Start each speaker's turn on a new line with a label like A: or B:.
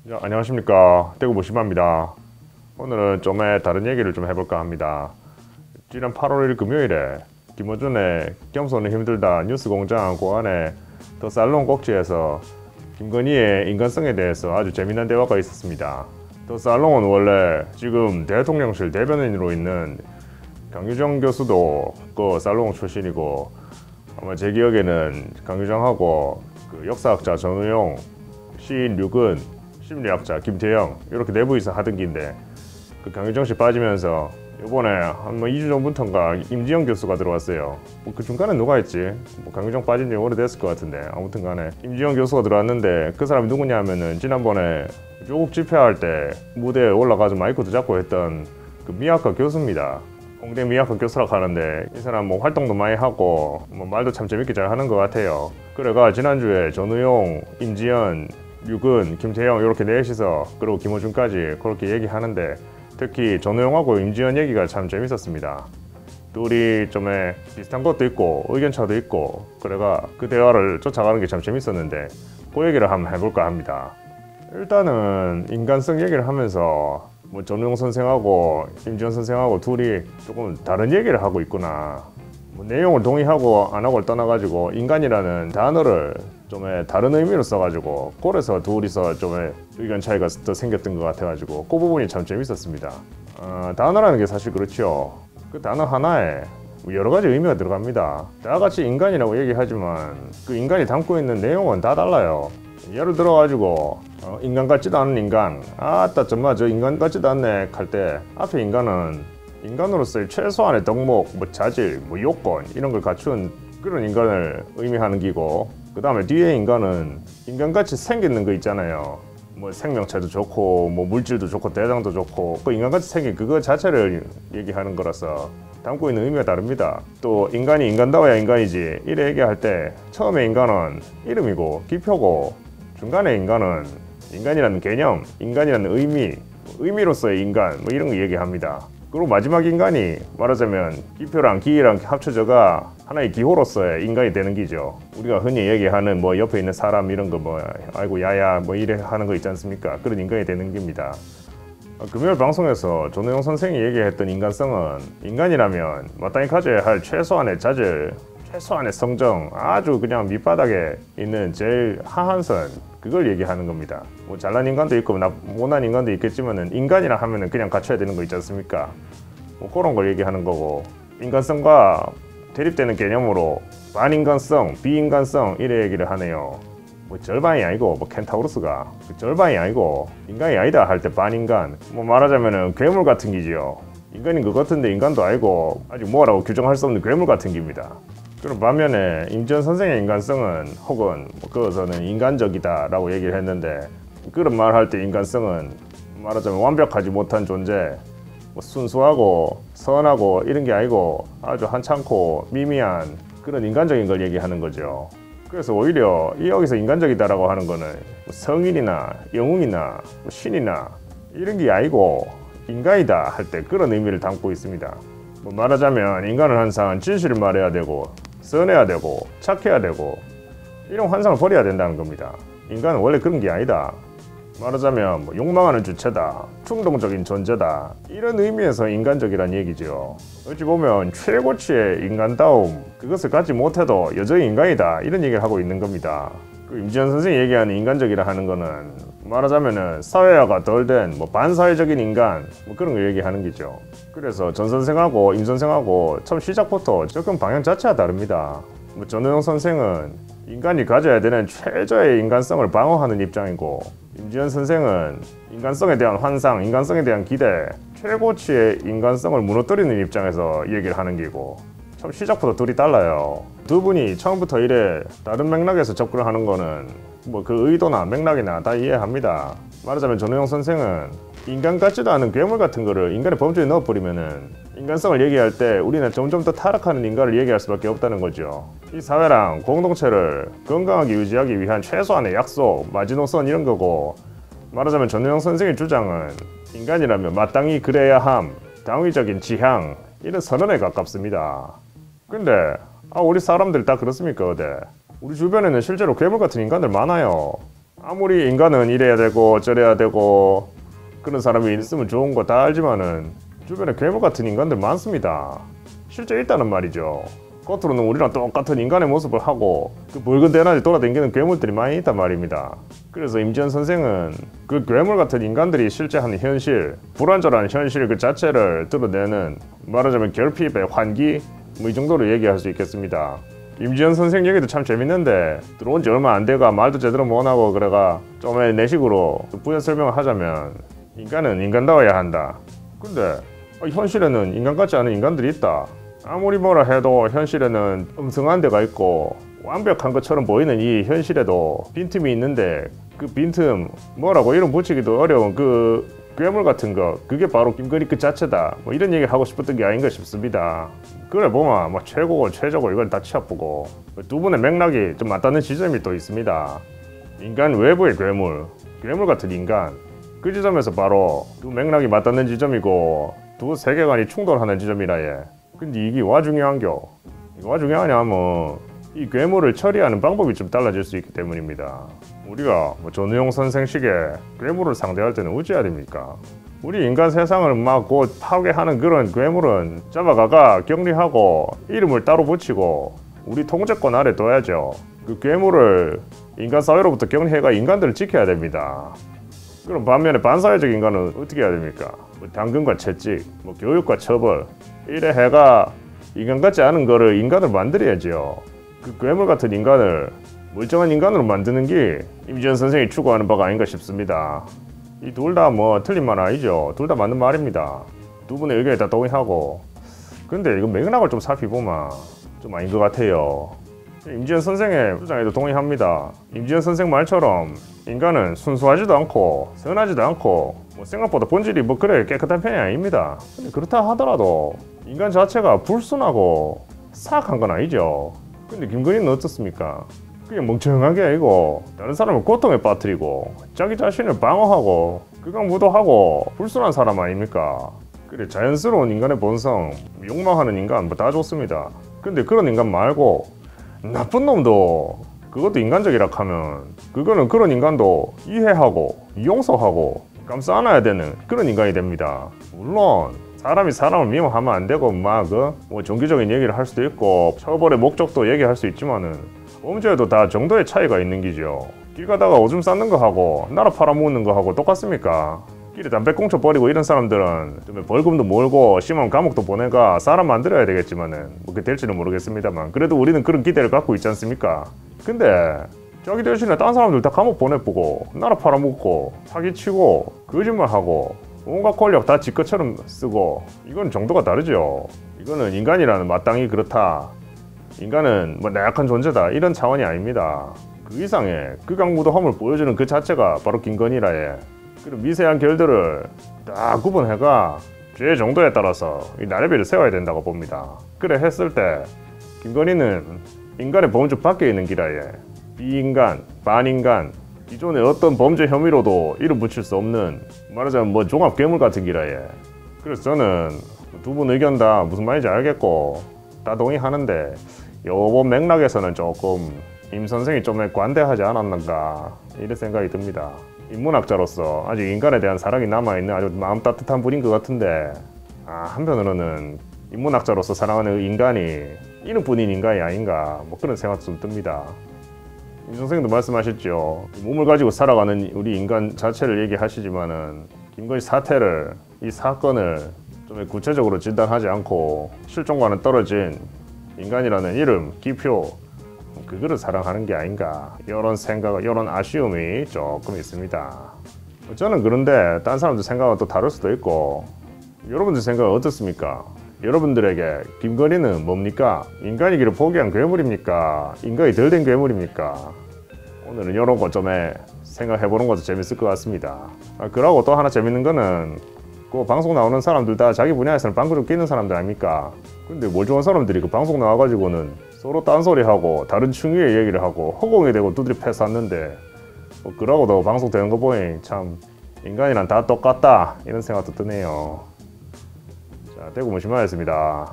A: 자, 안녕하십니까, 대구 모시마입니다. 오늘은 좀 다른 얘기를 좀 해볼까 합니다. 지난 8월 1일 금요일에 김어준의 겸손은 힘들다 뉴스공장 그 안에 더 살롱 꼭지에서 김건희의 인간성에 대해서 아주 재미난 대화가 있었습니다. 더 살롱은 원래 지금 대통령실 대변인으로 있는 강유정 교수도 그 살롱 출신이고, 아마 제 기억에는 강유정하고 그 역사학자 전우용, 시인 류근, 심리학자 김태영 이렇게 내부에서 하던 긴데, 그 강유정 씨 빠지면서 이번에 한 2주 전부터인가 임지영 교수가 들어왔어요. 그 중간에 누가 있지? 강유정 빠진 지 오래됐을 것 같은데, 아무튼 간에 임지영 교수가 들어왔는데, 그 사람이 누구냐 하면은 지난번에 조국 집회할 때 무대에 올라가서 마이크도 잡고 했던 그 미학과 교수입니다. 공대 미학과 교수라고 하는데, 이 사람 뭐 활동도 많이 하고 뭐 말도 참 재밌게 잘 하는 것 같아요. 그래가 지난주에 전우용, 임지연, 류근, 김태영 이렇게 넷이서, 그리고 김호준까지 그렇게 얘기하는데, 특히 전우용하고 임지연 얘기가 참 재밌었습니다. 둘이 좀 비슷한 것도 있고 의견차도 있고, 그래가 그 대화를 쫓아가는 게 참 재밌었는데, 그 얘기를 한번 해볼까 합니다. 일단은 인간성 얘기를 하면서 뭐 전우용 선생하고 임지연 선생하고 둘이 조금 다른 얘기를 하고 있구나, 뭐 내용을 동의하고 안 하고를 떠나가지고 인간이라는 단어를 좀 다른 의미로 써가지고, 그래서 둘이서 좀 의견 차이가 더 생겼던 것 같아가지고 그 부분이 참 재밌었습니다. 단어라는 게 사실 그렇죠. 그 단어 하나에 여러 가지 의미가 들어갑니다. 다 같이 인간이라고 얘기하지만 그 인간이 담고 있는 내용은 다 달라요. 예를 들어가지고 인간 같지도 않은 인간, 아따 정말 저 인간 같지도 않네 할 때, 앞에 인간은 인간으로서의 최소한의 덕목, 뭐 자질, 뭐 요건 이런 걸 갖춘 그런 인간을 의미하는 기고, 그 다음에 뒤에 인간은 인간같이 생기는 거 있잖아요. 뭐 생명체도 좋고 뭐 물질도 좋고 대장도 좋고, 그 인간같이 생긴 그거 자체를 얘기하는 거라서 담고 있는 의미가 다릅니다. 또 인간이 인간다워야 인간이지 이래 얘기할 때, 처음에 인간은 이름이고 기표고, 중간에 인간은 인간이라는 개념, 인간이라는 의미, 의미로서의 인간 뭐 이런 거 얘기합니다. 그리고 마지막 인간이 말하자면 기표랑 기랑 합쳐져가 하나의 기호로서의 인간이 되는 기죠. 우리가 흔히 얘기하는 뭐 옆에 있는 사람 이런 거 뭐 아이고 야야 뭐 이래 하는 거 있지 않습니까? 그런 인간이 되는 겁니다. 금요일 방송에서 전우용 선생이 얘기했던 인간성은, 인간이라면 마땅히 가져야 할 최소한의 자질, 최소한의 성정, 아주 그냥 밑바닥에 있는 제일 하한선, 그걸 얘기하는 겁니다. 뭐 잘난 인간도 있고 못난 인간도 있겠지만은, 인간이라 하면은 그냥 갖춰야 되는 거 있지 않습니까? 뭐 그런 걸 얘기하는 거고, 인간성과 대립되는 개념으로 반인간성, 비인간성 이래 얘기를 하네요. 뭐 절반이 아니고, 뭐 켄타우로스가 절반이 아니고 인간이 아니다 할 때 반인간, 뭐 말하자면은 괴물 같은 기지요. 인간인 것 같은데 인간도 아니고 아직 뭐라고 규정할 수 없는 괴물 같은 기입니다. 그럼 반면에 임지연 선생의 인간성은, 혹은 뭐 그것은 인간적이다 라고 얘기를 했는데, 그런 말 할 때 인간성은 말하자면 완벽하지 못한 존재, 뭐 순수하고 선하고 이런 게 아니고 아주 한창고 미미한 그런 인간적인 걸 얘기하는 거죠. 그래서 오히려 여기서 인간적이다라고 하는 거는 성인이나 영웅이나 신이나 이런 게 아니고 인간이다 할 때 그런 의미를 담고 있습니다. 뭐 말하자면 인간은 항상 진실을 말해야 되고 선해야 되고 착해야 되고 이런 환상을 버려야 된다는 겁니다. 인간은 원래 그런 게 아니다. 말하자면 뭐 욕망하는 주체다, 충동적인 존재다, 이런 의미에서 인간적이란 얘기죠. 어찌 보면 최고치의 인간다움, 그것을 갖지 못해도 여전히 인간이다, 이런 얘기를 하고 있는 겁니다. 그 임지연 선생이 얘기하는 인간적이라 하는 거는 말하자면은 사회화가 덜 된 뭐 반사회적인 인간, 뭐 그런 걸 얘기하는 거죠. 그래서 전 선생하고 임 선생하고 처음 시작부터 접근 방향 자체가 다릅니다. 뭐 전우용 선생은 인간이 가져야 되는 최저의 인간성을 방어하는 입장이고, 임지연 선생은 인간성에 대한 환상, 인간성에 대한 기대, 최고치의 인간성을 무너뜨리는 입장에서 얘기를 하는 게고, 참 시작부터 둘이 달라요. 두 분이 처음부터 이래 다른 맥락에서 접근을 하는 거는 뭐 그 의도나 맥락이나 다 이해합니다. 말하자면 전우용 선생은 인간 같지도 않은 괴물 같은 거를 인간의 범주에 넣어버리면은 인간성을 얘기할 때 우리는 점점 더 타락하는 인간을 얘기할 수밖에 없다는 거죠. 이 사회랑 공동체를 건강하게 유지하기 위한 최소한의 약속, 마지노선 이런 거고, 말하자면 전우용 선생의 주장은 인간이라면 마땅히 그래야 함, 당위적인 지향, 이런 선언에 가깝습니다. 근데 우리 사람들 다 그렇습니까? 어때? 우리 주변에는 실제로 괴물 같은 인간들 많아요. 아무리 인간은 이래야 되고 저래야 되고 그런 사람이 있으면 좋은 거 다 알지만은 주변에 괴물 같은 인간들 많습니다. 실제 있다는 말이죠. 겉으로는 우리랑 똑같은 인간의 모습을 하고 그 붉은 대낮에 돌아다니는 괴물들이 많이 있단 말입니다. 그래서 임지연 선생은 그 괴물 같은 인간들이 실제 하는 현실, 불완전한 현실 그 자체를 드러내는, 말하자면 결핍의 환기, 뭐 이 정도로 얘기할 수 있겠습니다. 임지연 선생 얘기도 참 재밌는데 들어온 지 얼마 안 돼가 말도 제대로 못하고 그래가 좀 내 식으로 부연 설명을 하자면, 인간은 인간다워야 한다. 근데 현실에는 인간 같지 않은 인간들이 있다. 아무리 뭐라 해도 현실에는 음성한 데가 있고 완벽한 것처럼 보이는 이 현실에도 빈틈이 있는데, 그 빈틈 뭐라고 이름 붙이기도 어려운 그 괴물 같은 거, 그게 바로 김건희 그 자체다. 뭐 이런 얘기를 하고 싶었던 게 아닌가 싶습니다. 그래 보면 뭐 최고고 최저고 이걸 다 치아보고 두 분의 맥락이 좀 맞닿는 지점이 또 있습니다. 인간 외부의 괴물, 괴물 같은 인간, 그 지점에서 바로 두 맥락이 맞닿는 지점이고 두 세계관이 충돌하는 지점이라 예. 근데 이게 와 중요한겨. 와 중요하냐면 이 괴물을 처리하는 방법이 좀 달라질 수 있기 때문입니다. 우리가 뭐 전우용 선생식의 괴물을 상대할 때는 어찌해야 됩니까? 우리 인간 세상을 막 곧 파괴하는 그런 괴물은 잡아가가 격리하고 이름을 따로 붙이고 우리 통제권 아래 둬야죠. 그 괴물을 인간 사회로부터 격리해가 인간들을 지켜야 됩니다. 그럼 반면에 반사회적 인간은 어떻게 해야 됩니까? 뭐 당근과 채찍, 뭐 교육과 처벌, 이래 해가 인간 같지 않은 거를 인간을 만들어야죠. 그 괴물 같은 인간을 멀쩡한 인간으로 만드는 게 임지연 선생이 추구하는 바가 아닌가 싶습니다. 이 둘 다 뭐 틀린 말 아니죠. 둘 다 맞는 말입니다. 두 분의 의견에 다 동의하고. 근데 이거 맥락을 좀 살펴보면 좀 아닌 것 같아요. 임지연 선생의 주장에도 동의합니다. 임지연 선생 말처럼 인간은 순수하지도 않고 선하지도 않고 뭐 생각보다 본질이 뭐 그래 깨끗한 편이 아닙니다. 근데 그렇다 하더라도 인간 자체가 불순하고 사악한 건 아니죠. 근데 김건희는 어떻습니까? 그냥 멍청한 게 아니고 다른 사람을 고통에 빠뜨리고 자기 자신을 방어하고 극악무도하고 불순한 사람 아닙니까? 그래 자연스러운 인간의 본성, 욕망하는 인간 뭐 다 좋습니다. 근데 그런 인간 말고 나쁜 놈도 그것도 인간적이라 하면 그거는 그런 인간도 이해하고 용서하고 감싸 안아야 되는 그런 인간이 됩니다. 물론 사람이 사람을 미워하면 안 되고 뭐 종교적인 얘기를 할 수도 있고 처벌의 목적도 얘기할 수 있지만은 범죄에도 다 정도의 차이가 있는 기죠. 길 가다가 오줌 싸는 거 하고 나라 팔아먹는 거 하고 똑같습니까? 길에 담배 꽁초 버리고 이런 사람들은 좀 벌금도 몰고 심하면 감옥도 보내가 사람 만들어야 되겠지만은 뭐 그게 될지는 모르겠습니다만 그래도 우리는 그런 기대를 갖고 있지 않습니까? 근데 자기 대신에 딴 사람들 다 감옥 보내보고 나라 팔아먹고 사기치고 거짓말하고 온갖 권력 다 지 것처럼 쓰고 이건 정도가 다르죠. 이거는 인간이라는 마땅히 그렇다. 인간은 뭐 나약한 존재다 이런 차원이 아닙니다. 그 이상의 극악무도함을 보여주는 그 자체가 바로 김건희라에. 그리고 미세한 결들을 다 구분해가 죄 정도에 따라서 이 나래비를 세워야 된다고 봅니다. 그래 했을 때 김건희는 인간의 범주 밖에 있는 기라에 비인간, 반인간, 기존의 어떤 범죄 혐의로도 이름 붙일 수 없는 말하자면 뭐 종합 괴물 같은 기라에. 그래서 저는 두 분 의견 다 무슨 말인지 알겠고 다 동의하는데 요번 맥락에서는 조금 임 선생이 좀 관대하지 않았는가 이런 생각이 듭니다. 인문학자로서 아직 인간에 대한 사랑이 남아있는 아주 마음 따뜻한 분인 것 같은데 한편으로는 인문학자로서 사랑하는 인간이 이름뿐인 인간이 아닌가 뭐 그런 생각도 좀 듭니다. 임 선생님도 말씀하셨죠. 몸을 가지고 살아가는 우리 인간 자체를 얘기하시지만은 김건희 사태를, 이 사건을 좀 구체적으로 진단하지 않고 실존과는 떨어진 인간이라는 이름, 기표 그거를 사랑하는 게 아닌가 이런 생각, 이런 아쉬움이 조금 있습니다. 저는 그런데 딴 사람들 생각은 또 다를 수도 있고 여러분들 생각은 어떻습니까? 여러분들에게 김건희는 뭡니까? 인간이기를 포기한 괴물입니까? 인간이 덜 된 괴물입니까? 오늘은 이런 것 좀 생각해보는 것도 재밌을 것 같습니다. 그러고 또 하나 재밌는 거는 그 방송 나오는 사람들 다 자기 분야에서는 방구 좀 끼는 사람들 아닙니까? 근데 뭘 좋아하는 사람들이 그 방송 나와가지고는 서로 딴소리하고 다른 층위의 얘기를 하고 허공에 대고 두드리 패 쐈는데 뭐 그러고도 방송 되는 거 보니 참 인간이란 다 똑같다 이런 생각도 드네요. 자, 대구 무심하였습니다.